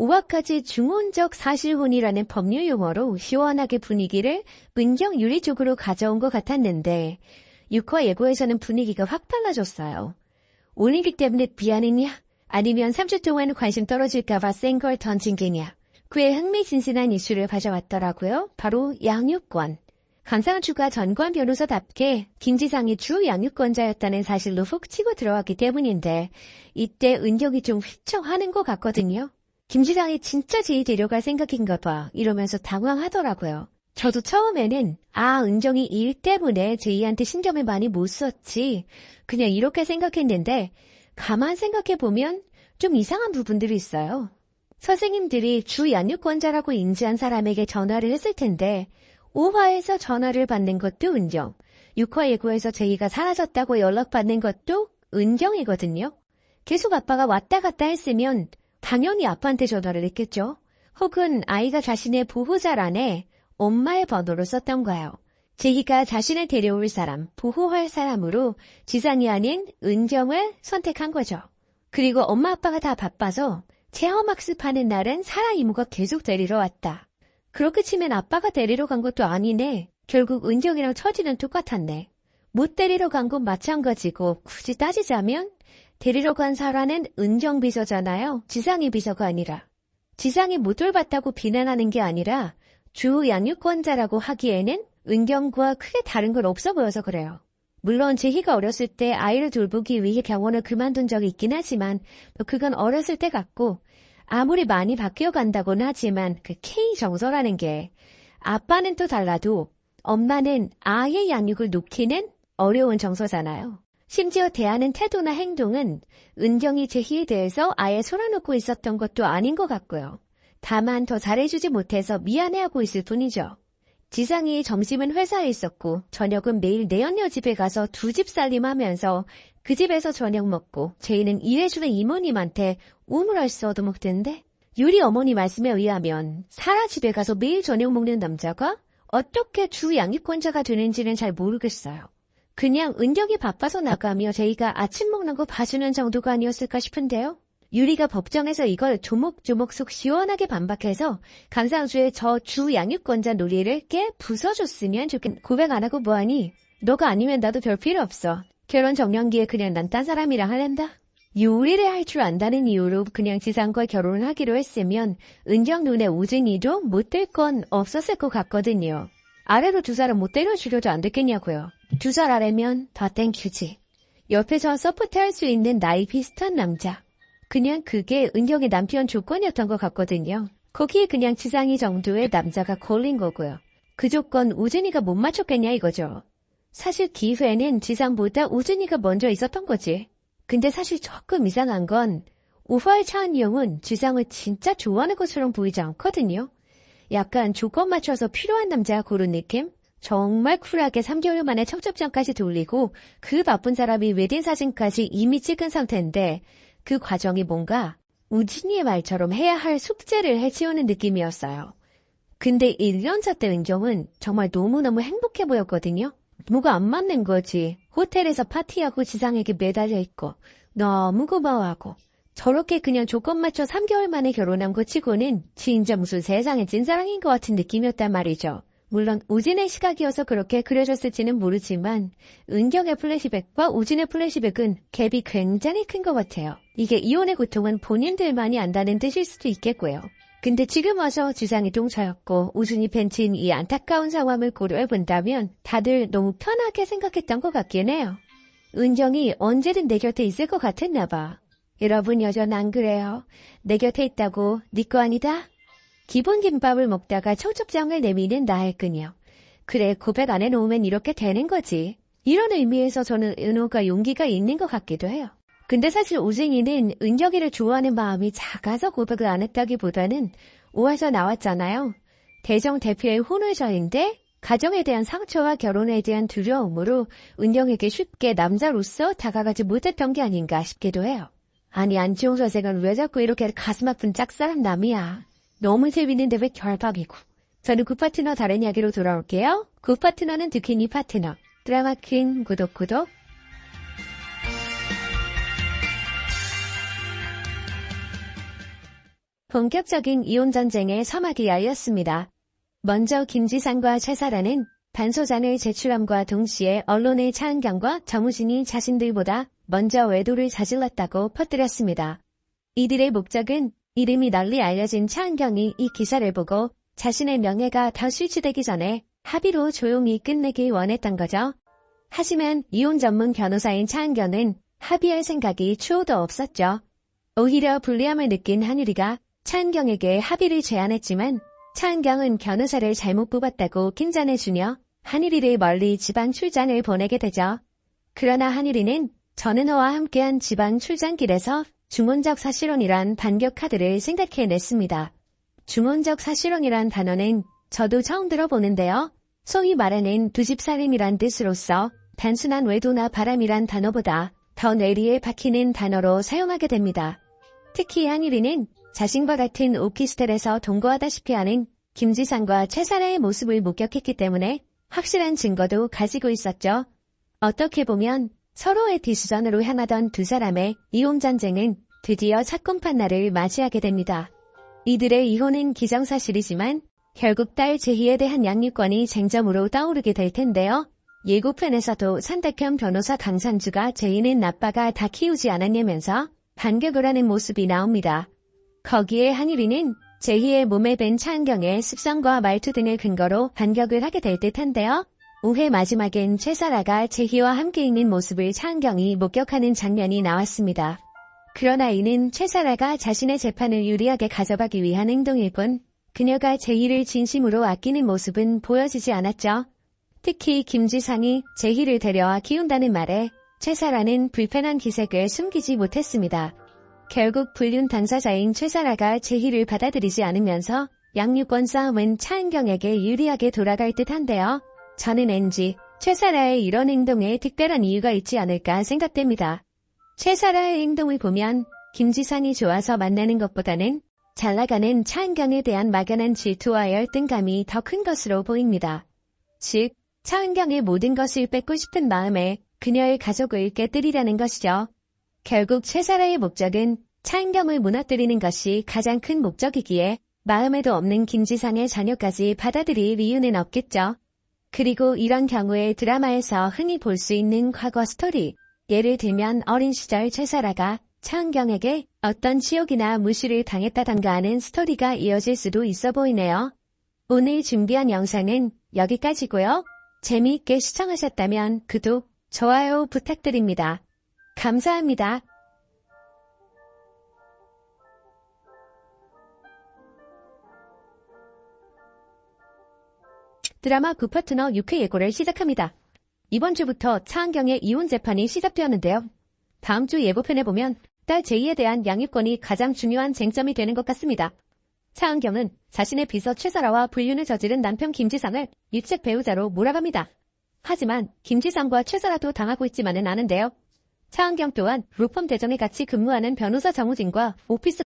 오화까지 중혼적 사실혼이라는 법률 용어로 시원하게 분위기를 은경 유리 쪽으로 가져온 것 같았는데 6화 예고에서는 분위기가 확 달라졌어요. 올림픽 때문에 미안했냐? 아니면 3주 동안 관심 떨어질까봐 센 걸 던진 게냐? 그의 흥미진진한 이슈를 가져왔더라고요. 바로 양육권. 강상추가 전관 변호사답게 김지상이 주 양육권자였다는 사실로 훅 치고 들어왔기 때문인데 이때 은경이 좀 휘청하는 것 같거든요. 김지상이 진짜 제이 데려갈 생각인가 봐 이러면서 당황하더라고요. 저도 처음에는 은정이 일 때문에 제이한테 신경을 많이 못 썼지 그냥 이렇게 생각했는데 가만 생각해보면 좀 이상한 부분들이 있어요. 선생님들이 주 양육권자라고 인지한 사람에게 전화를 했을 텐데 5화에서 전화를 받는 것도 은정, 6화 예고에서 제이가 사라졌다고 연락받는 것도 은정이거든요. 계속 아빠가 왔다 갔다 했으면 당연히 아빠한테 전화를 했겠죠. 혹은 아이가 자신의 보호자란에 엄마의 번호를 썼던가요. 제이가 자신을 데려올 사람, 보호할 사람으로 지상이 아닌 은정을 선택한 거죠. 그리고 엄마 아빠가 다 바빠서 체험학습하는 날은 사라 이모가 계속 데리러 왔다. 그렇게 치면 아빠가 데리러 간 것도 아니네. 결국 은정이랑 처지는 똑같았네. 못 데리러 간 건 마찬가지고 굳이 따지자면 데리러 간 사라는 은정 비서잖아요. 지상이 비서가 아니라. 지상이 못 돌봤다고 비난하는 게 아니라 주 양육권자라고 하기에는 은경과 크게 다른 건 없어 보여서 그래요. 물론 제희가 어렸을 때 아이를 돌보기 위해 병원을 그만둔 적이 있긴 하지만 그건 어렸을 때 같고 아무리 많이 바뀌어간다고는 하지만 그 K 정서라는 게 아빠는 또 달라도 엄마는 아이의 양육을 놓기는 어려운 정서잖아요. 심지어 대하는 태도나 행동은 은경이 제희에 대해서 아예 쏟아놓고 있었던 것도 아닌 것 같고요. 다만 더 잘해주지 못해서 미안해하고 있을 뿐이죠. 지상이 점심은 회사에 있었고 저녁은 매일 내연녀 집에 가서 두 집 살림하면서 그 집에서 저녁 먹고 제이는 일해주는 이모님한테 우물얼스 얻어먹던데 유리 어머니 말씀에 의하면 사라 집에 가서 매일 저녁 먹는 남자가 어떻게 주 양육권자가 되는지는 잘 모르겠어요. 그냥 은경이 바빠서 나가며 제이가 아침 먹는 거 봐주는 정도가 아니었을까 싶은데요. 유리가 법정에서 이걸 조목조목 속 시원하게 반박해서 강상주의 저 주 양육권자 논리를 깨 부숴줬으면 좋겠. 고백 안 하고 뭐하니? 너가 아니면 나도 별 필요 없어. 결혼 정년기에 그냥 난 딴 사람이랑 할랜다. 요리를 할 줄 안다는 이유로 그냥 지상과 결혼을 하기로 했으면 은경 눈에 우진이도 못 될 건 없었을 것 같거든요. 아래로 두 사람 못 때려주려도 안 됐겠냐고요. 두 살 아래면 다 땡큐지. 옆에서 서포트할 수 있는 나이 비슷한 남자. 그냥 그게 은경의 남편 조건이었던 것 같거든요. 거기에 그냥 지상이 정도의 남자가 걸린 거고요. 그 조건 우진이가 못 맞췄겠냐 이거죠. 사실 기회는 지상보다 우진이가 먼저 있었던 거지. 근데 사실 조금 이상한 건 5화의 차은영은 지상을 진짜 좋아하는 것처럼 보이지 않거든요. 약간 조건 맞춰서 필요한 남자 고른 느낌? 정말 쿨하게 3개월 만에 청첩장까지 돌리고 그 바쁜 사람이 웨딩 사진까지 이미 찍은 상태인데 그 과정이 뭔가 우진이의 말처럼 해야 할 숙제를 해치우는 느낌이었어요. 근데 1년차 때 은경은 정말 너무너무 행복해 보였거든요. 뭐가 안 맞는 거지. 호텔에서 파티하고 지상에게 매달려 있고 너무 고마워하고 저렇게 그냥 조건 맞춰 3개월 만에 결혼한 거 치고는 진짜 무슨 세상의 찐사랑인 것 같은 느낌이었단 말이죠. 물론 우진의 시각이어서 그렇게 그려졌을지는 모르지만 은경의 플래시백과 우진의 플래시백은 갭이 굉장히 큰 것 같아요. 이게 이혼의 고통은 본인들만이 안다는 뜻일 수도 있겠고요. 근데 지금 와서 지상이 똥차였고 우진이 벤치인 이 안타까운 상황을 고려해본다면 다들 너무 편하게 생각했던 것 같긴 해요. 은경이 언제든 내 곁에 있을 것 같았나 봐. 여러분 여전 안 그래요? 내 곁에 있다고 네 거 아니다? 기본 김밥을 먹다가 청첩장을 내미는 나의 그녀. 그래 고백 안 해놓으면 이렇게 되는 거지. 이런 의미에서 저는 은호가 용기가 있는 것 같기도 해요. 근데 사실 우진이는 은경이를 좋아하는 마음이 작아서 고백을 안 했다기보다는 5화에서 나왔잖아요. 대정 대표의 혼외자인데 가정에 대한 상처와 결혼에 대한 두려움으로 은경에게 쉽게 남자로서 다가가지 못했던 게 아닌가 싶기도 해요. 아니 안치홍 선생은 왜 자꾸 이렇게 가슴 아픈 짝사랑 남이야. 너무 재밌는데 왜 결박이고. 저는 굿파트너 다른 이야기로 돌아올게요. 굿파트너는 두키니 파트너. 드라마 퀸 구독. 본격적인 이혼 전쟁의 서막이 열렸습니다. 먼저 김지상과 최사라는 반소장을 제출함과 동시에 언론의 차은경과 정우진이 자신들보다 먼저 외도를 저질렀다고 퍼뜨렸습니다. 이들의 목적은 이름이 널리 알려진 차은경이 이 기사를 보고 자신의 명예가 더 실추되기 전에 합의로 조용히 끝내길 원했던 거죠. 하지만 이혼 전문 변호사인 차은경은 합의할 생각이 추호도 없었죠. 오히려 불리함을 느낀 한유리가 차은경에게 합의를 제안했지만 차은경은 변호사를 잘못 뽑았다고 긴장해주며 한유리를 멀리 지방 출장을 보내게 되죠. 그러나 한유리는 전은호와 함께한 지방 출장길에서 중혼적 사실혼이란 반격 카드를 생각해냈습니다. 중혼적 사실혼이란 단어는 저도 처음 들어보는데요. 소위 말하는 두집살림이란 뜻으로서 단순한 외도나 바람이란 단어보다 더 뇌리에 박히는 단어로 사용하게 됩니다. 특히 한유리는 자신과 같은 오피스텔에서 동거하다시피 하는 김지상과 최사라의 모습을 목격했기 때문에 확실한 증거도 가지고 있었죠. 어떻게 보면 서로의 뒤수전으로 향하던 두 사람의 이혼 전쟁은 드디어 사건 판날을 맞이하게 됩니다. 이들의 이혼은 기정사실이지만 결국 딸 제희에 대한 양육권이 쟁점으로 떠오르게 될 텐데요. 예고편에서도 선택형 변호사 강산주가 제희는 나빠가 다 키우지 않았냐면서 반격을 하는 모습이 나옵니다. 거기에 한유리는 제희의 몸에 밴 차은경의 습성과 말투 등을 근거로 반격을 하게 될 듯한데요. 5회 마지막엔 최사라가 제희와 함께 있는 모습을 차은경이 목격하는 장면이 나왔습니다. 그러나 이는 최사라가 자신의 재판을 유리하게 가져가기 위한 행동일 뿐 그녀가 제희를 진심으로 아끼는 모습은 보여지지 않았죠. 특히 김지상이 제희를 데려와 키운다는 말에 최사라는 불편한 기색을 숨기지 못했습니다. 결국 불륜 당사자인 최사라가 제희를 받아들이지 않으면서 양육권 싸움은 차은경에게 유리하게 돌아갈 듯한데요. 저는 왠지 최사라의 이런 행동에 특별한 이유가 있지 않을까 생각됩니다. 최사라의 행동을 보면 김지상이 좋아서 만나는 것보다는 잘나가는 차은경에 대한 막연한 질투와 열등감이 더 큰 것으로 보입니다. 즉, 차은경의 모든 것을 뺏고 싶은 마음에 그녀의 가족을 깨뜨리려는 것이죠. 결국 최사라의 목적은 차은경을 무너뜨리는 것이 가장 큰 목적이기에 마음에도 없는 김지상의 자녀까지 받아들일 이유는 없겠죠. 그리고 이런 경우에 드라마에서 흔히 볼 수 있는 과거 스토리, 예를 들면 어린 시절 최사라가 차은경에게 어떤 치욕이나 무시를 당했다던가 하는 스토리가 이어질 수도 있어 보이네요. 오늘 준비한 영상은 여기까지고요. 재미있게 시청하셨다면 구독, 좋아요 부탁드립니다. 감사합니다. 드라마 굿파트너 6회 예고를 시작합니다. 이번 주부터 차은경의 이혼 재판이 시작되었는데요. 다음 주 예고편에 보면 딸 제희에 대한 양육권이 가장 중요한 쟁점이 되는 것 같습니다. 차은경은 자신의 비서 최사라와 불륜을 저지른 남편 김지상을 유책 배우자로 몰아갑니다. 하지만 김지상과 최사라도 당하고 있지만은 않은데요. 차은경 또한 로펌 대전에 같이 근무하는 변호사 정우진과 오피스